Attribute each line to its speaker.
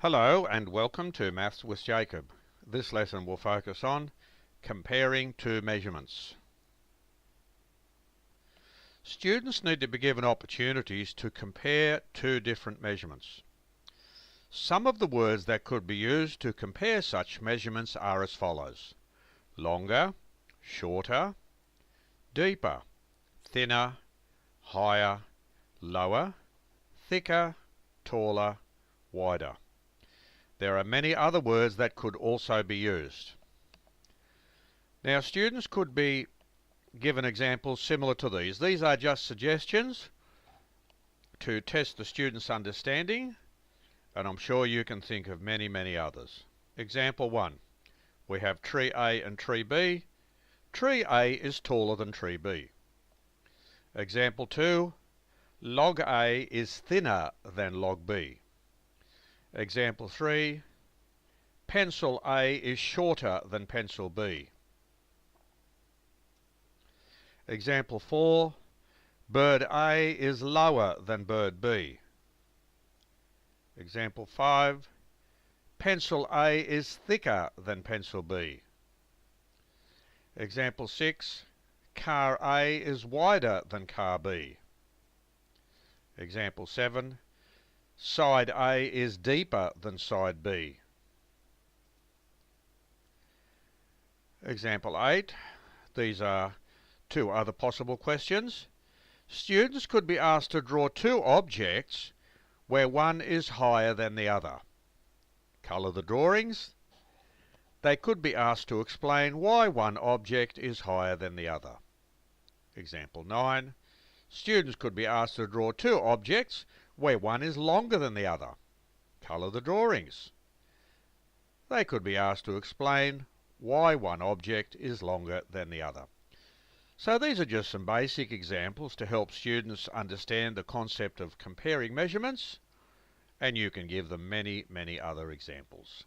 Speaker 1: Hello and welcome to Maths with Jacob. This lesson will focus on comparing two measurements. Students need to be given opportunities to compare two different measurements. Some of the words that could be used to compare such measurements are as follows: longer, shorter, deeper, thinner, higher, lower, thicker, taller, wider. There are many other words that could also be used. Now, students could be given examples similar to these. These are just suggestions to test the student's understanding, and I'm sure you can think of many others. Example 1. We have tree A and tree B. Tree A is taller than tree B. Example 2. Log A is thinner than log B. Example 3. Pencil A is shorter than pencil B. Example 4. Bird A is lower than bird B. Example 5. Pencil A is thicker than pencil B. Example 6. Car A is wider than car B. Example 7. Side A is deeper than side B. Example 8. These are two other possible questions. Students could be asked to draw two objects where one is higher than the other. Colour the drawings. They could be asked to explain why one object is higher than the other. Example 9. Students could be asked to draw two objects where one is longer than the other. Colour the drawings. They could be asked to explain why one object is longer than the other. So these are just some basic examples to help students understand the concept of comparing measurements, and you can give them many other examples.